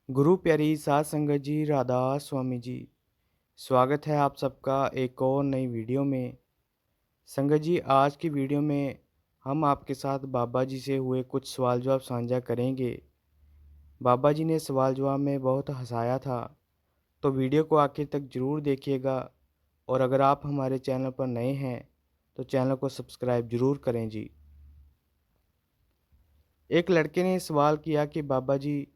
गुरु प्यारी साध संगत जी, राधा स्वामी जी। स्वागत है आप सबका एक और नई वीडियो में। संगत जी, आज की वीडियो में हम आपके साथ बाबा जी से हुए कुछ सवाल जवाब साझा करेंगे। बाबा जी ने सवाल जवाब में बहुत हंसाया था, तो वीडियो को आखिर तक ज़रूर देखिएगा। और अगर आप हमारे चैनल पर नए हैं तो चैनल को सब्सक्राइब ज़रूर करें जी। एक लड़के ने सवाल किया कि बाबा जी,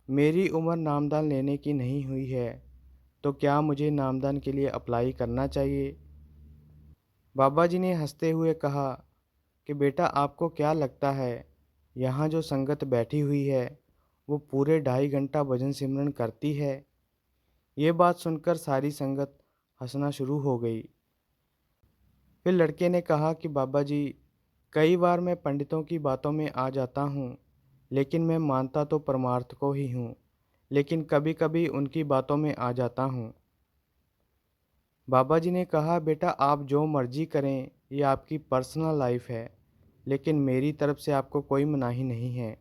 मेरी उम्र नामदान लेने की नहीं हुई है, तो क्या मुझे नामदान के लिए अप्लाई करना चाहिए? बाबा जी ने हंसते हुए कहा कि बेटा, आपको क्या लगता है, यहाँ जो संगत बैठी हुई है वो पूरे 2.5 घंटा भजन सिमरन करती है? ये बात सुनकर सारी संगत हंसना शुरू हो गई। फिर लड़के ने कहा कि बाबा जी, कई बार मैं पंडितों की बातों में आ जाता हूँ, लेकिन मैं मानता तो परमार्थ को ही हूँ, लेकिन कभी कभी उनकी बातों में आ जाता हूँ। बाबा जी ने कहा, बेटा आप जो मर्जी करें, ये आपकी पर्सनल लाइफ है, लेकिन मेरी तरफ से आपको कोई मनाही नहीं है।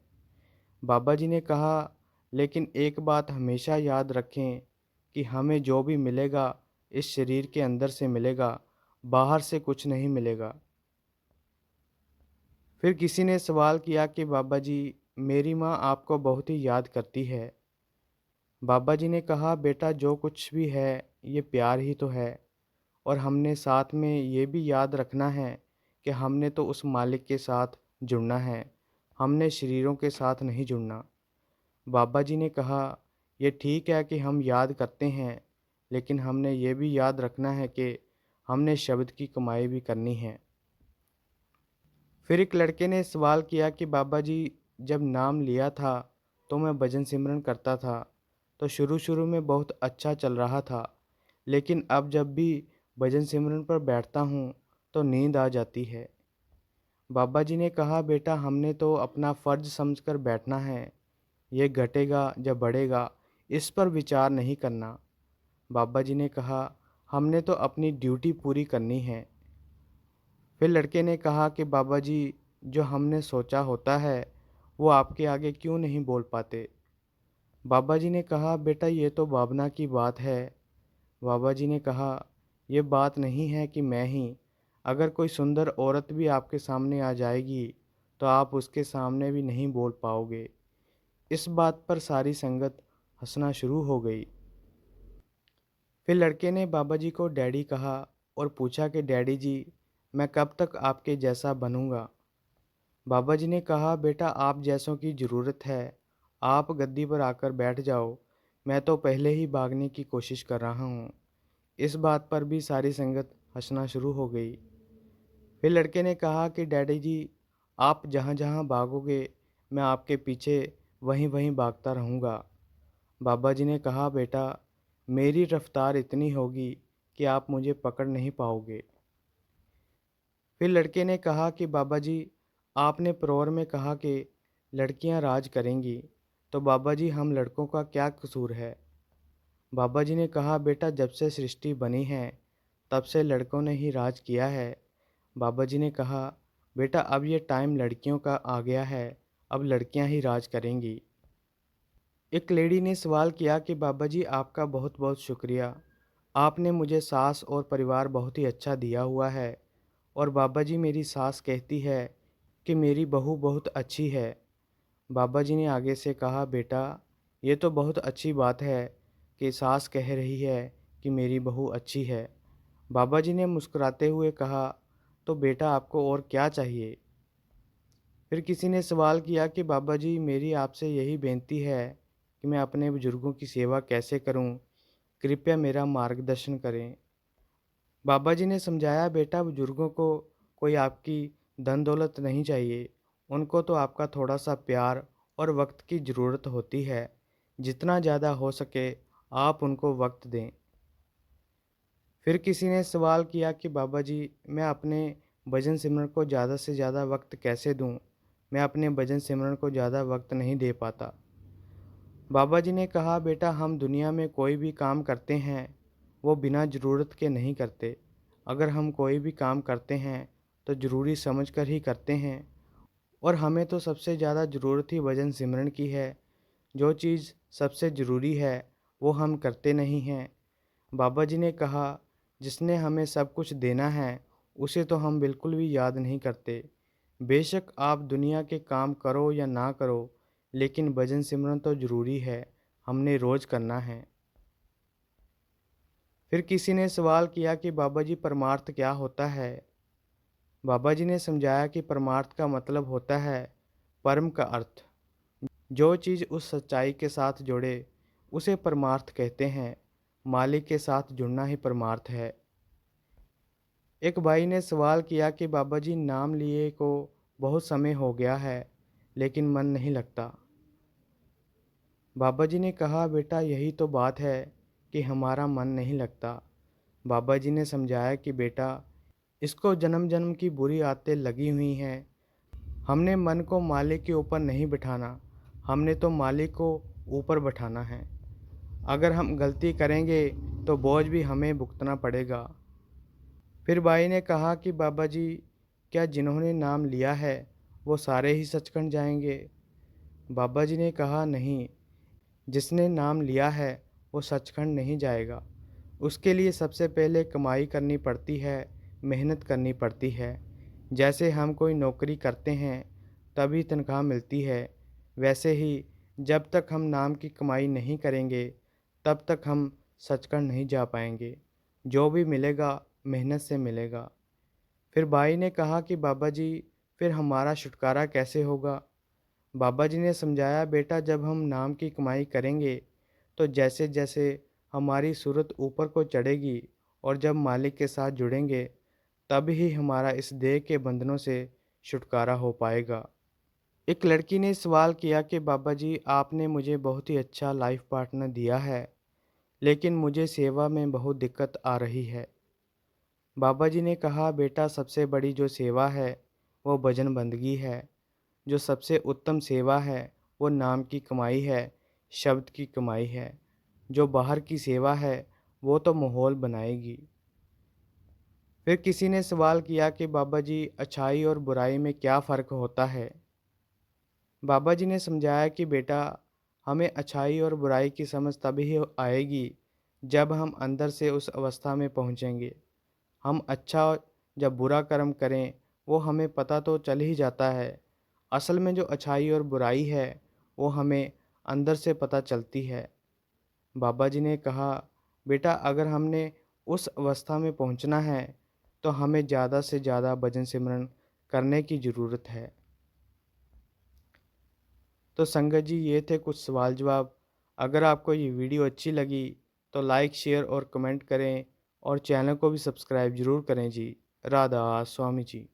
बाबा जी ने कहा, लेकिन एक बात हमेशा याद रखें कि हमें जो भी मिलेगा इस शरीर के अंदर से मिलेगा, बाहर से कुछ नहीं मिलेगा। फिर किसी ने सवाल किया कि बाबा जी, मेरी माँ आपको बहुत ही याद करती है। बाबा जी ने कहा, बेटा जो कुछ भी है ये प्यार ही तो है, और हमने साथ में ये भी याद रखना है कि हमने तो उस मालिक के साथ जुड़ना है, हमने शरीरों के साथ नहीं जुड़ना। बाबा जी ने कहा, ये ठीक है कि हम याद करते हैं, लेकिन हमने ये भी याद रखना है कि हमने शब्द की कमाई भी करनी है। फिर एक लड़के ने सवाल किया कि बाबा जी, जब नाम लिया था तो मैं भजन सिमरन करता था, तो शुरू शुरू में बहुत अच्छा चल रहा था, लेकिन अब जब भी भजन सिमरन पर बैठता हूँ तो नींद आ जाती है। बाबा जी ने कहा, बेटा हमने तो अपना फ़र्ज समझकर बैठना है, ये घटेगा या बढ़ेगा इस पर विचार नहीं करना। बाबा जी ने कहा, हमने तो अपनी ड्यूटी पूरी करनी है। फिर लड़के ने कहा कि बाबा जी, जो हमने सोचा होता है वो आपके आगे क्यों नहीं बोल पाते? बाबा जी ने कहा, बेटा ये तो भावना की बात है। बाबा जी ने कहा, ये बात नहीं है कि मैं ही, अगर कोई सुंदर औरत भी आपके सामने आ जाएगी तो आप उसके सामने भी नहीं बोल पाओगे। इस बात पर सारी संगत हंसना शुरू हो गई। फिर लड़के ने बाबा जी को डैडी कहा और पूछा कि डैडी जी, मैं कब तक आपके जैसा बनूंगा? बाबा जी ने कहा, बेटा आप जैसों की ज़रूरत है, आप गद्दी पर आकर बैठ जाओ, मैं तो पहले ही भागने की कोशिश कर रहा हूँ। इस बात पर भी सारी संगत हंसना शुरू हो गई। फिर लड़के ने कहा कि डैडी जी, आप जहाँ जहाँ भागोगे मैं आपके पीछे वहीं वहीं भागता रहूँगा। बाबा जी ने कहा, बेटा मेरी रफ्तार इतनी होगी कि आप मुझे पकड़ नहीं पाओगे। फिर लड़के ने कहा कि बाबा जी, आपने प्रवर में कहा कि लड़कियां राज करेंगी, तो बाबा जी हम लड़कों का क्या कसूर है? बाबा जी ने कहा, बेटा जब से सृष्टि बनी है तब से लड़कों ने ही राज किया है। बाबा जी ने कहा, बेटा अब ये टाइम लड़कियों का आ गया है, अब लड़कियां ही राज करेंगी। एक लेडी ने सवाल किया कि बाबा जी आपका बहुत बहुत शुक्रिया, आपने मुझे सास और परिवार बहुत ही अच्छा दिया हुआ है, और बाबा जी मेरी सास कहती है कि मेरी बहू बहुत अच्छी है। बाबा जी ने आगे से कहा, बेटा ये तो बहुत अच्छी बात है कि सास कह रही है कि मेरी बहू अच्छी है। बाबा जी ने मुस्कुराते हुए कहा, तो बेटा आपको और क्या चाहिए? फिर किसी ने सवाल किया कि बाबा जी मेरी आपसे यही बेनती है कि मैं अपने बुजुर्गों की सेवा कैसे करूं, कृपया मेरा मार्गदर्शन करें। बाबा जी ने समझाया, बेटा बुजुर्गों को कोई आपकी धन दौलत नहीं चाहिए, उनको तो आपका थोड़ा सा प्यार और वक्त की ज़रूरत होती है। जितना ज़्यादा हो सके आप उनको वक्त दें। फिर किसी ने सवाल किया कि बाबा जी मैं अपने भजन सिमरन को ज़्यादा से ज़्यादा वक्त कैसे दूं? मैं अपने भजन सिमरन को ज़्यादा वक्त नहीं दे पाता। बाबा जी ने कहा, बेटा हम दुनिया में कोई भी काम करते हैं वो बिना ज़रूरत के नहीं करते। अगर हम कोई भी काम करते हैं तो ज़रूरी समझ कर ही करते हैं, और हमें तो सबसे ज़्यादा ज़रूरत ही भजन सिमरन की है। जो चीज़ सबसे ज़रूरी है वो हम करते नहीं हैं। बाबा जी ने कहा, जिसने हमें सब कुछ देना है उसे तो हम बिल्कुल भी याद नहीं करते। बेशक आप दुनिया के काम करो या ना करो, लेकिन भजन सिमरन तो ज़रूरी है, हमने रोज़ करना है। फिर किसी ने सवाल किया कि बाबा जी परमार्थ क्या होता है? बाबा जी ने समझाया कि परमार्थ का मतलब होता है परम का अर्थ। जो चीज़ उस सच्चाई के साथ जुड़े उसे परमार्थ कहते हैं। मालिक के साथ जुड़ना ही परमार्थ है। एक भाई ने सवाल किया कि बाबा जी नाम लिए को बहुत समय हो गया है, लेकिन मन नहीं लगता। बाबा जी ने कहा, बेटा यही तो बात है कि हमारा मन नहीं लगता। बाबा जी ने समझाया कि बेटा, इसको जन्म जन्म की बुरी आदतें लगी हुई हैं। हमने मन को मालिक के ऊपर नहीं बिठाना, हमने तो मालिक को ऊपर बैठाना है। अगर हम गलती करेंगे तो बोझ भी हमें भुगतना पड़ेगा। फिर भाई ने कहा कि बाबा जी, क्या जिन्होंने नाम लिया है वो सारे ही सचखंड जाएंगे? बाबा जी ने कहा, नहीं, जिसने नाम लिया है वो सचखंड नहीं जाएगा। उसके लिए सबसे पहले कमाई करनी पड़ती है, मेहनत करनी पड़ती है। जैसे हम कोई नौकरी करते हैं तभी तनख्वाह मिलती है, वैसे ही जब तक हम नाम की कमाई नहीं करेंगे तब तक हम सचखंड नहीं जा पाएंगे। जो भी मिलेगा मेहनत से मिलेगा। फिर भाई ने कहा कि बाबा जी, फिर हमारा छुटकारा कैसे होगा? बाबा जी ने समझाया, बेटा जब हम नाम की कमाई करेंगे तो जैसे जैसे हमारी सूरत ऊपर को चढ़ेगी और जब मालिक के साथ जुड़ेंगे तब ही हमारा इस देह के बंधनों से छुटकारा हो पाएगा। एक लड़की ने सवाल किया कि बाबा जी आपने मुझे बहुत ही अच्छा लाइफ पार्टनर दिया है, लेकिन मुझे सेवा में बहुत दिक्कत आ रही है। बाबा जी ने कहा, बेटा सबसे बड़ी जो सेवा है वो भजन बंदगी है। जो सबसे उत्तम सेवा है वो नाम की कमाई है, शब्द की कमाई है। जो बाहर की सेवा है वो तो माहौल बनाएगी। फिर किसी ने सवाल किया कि बाबा जी अच्छाई और बुराई में क्या फ़र्क होता है? बाबा जी ने समझाया कि बेटा, हमें अच्छाई और बुराई की समझ तभी आएगी जब हम अंदर से उस अवस्था में पहुंचेंगे। हम अच्छा जब बुरा कर्म करें वो हमें पता तो चल ही जाता है। असल में जो अच्छाई और बुराई है वो हमें अंदर से पता चलती है। बाबा जी ने कहा, बेटा अगर हमने उस अवस्था में पहुंचना है तो हमें ज़्यादा से ज़्यादा भजन सिमरन करने की ज़रूरत है। तो संगत जी, ये थे कुछ सवाल जवाब। अगर आपको ये वीडियो अच्छी लगी तो लाइक शेयर और कमेंट करें और चैनल को भी सब्सक्राइब ज़रूर करें जी। राधा स्वामी जी।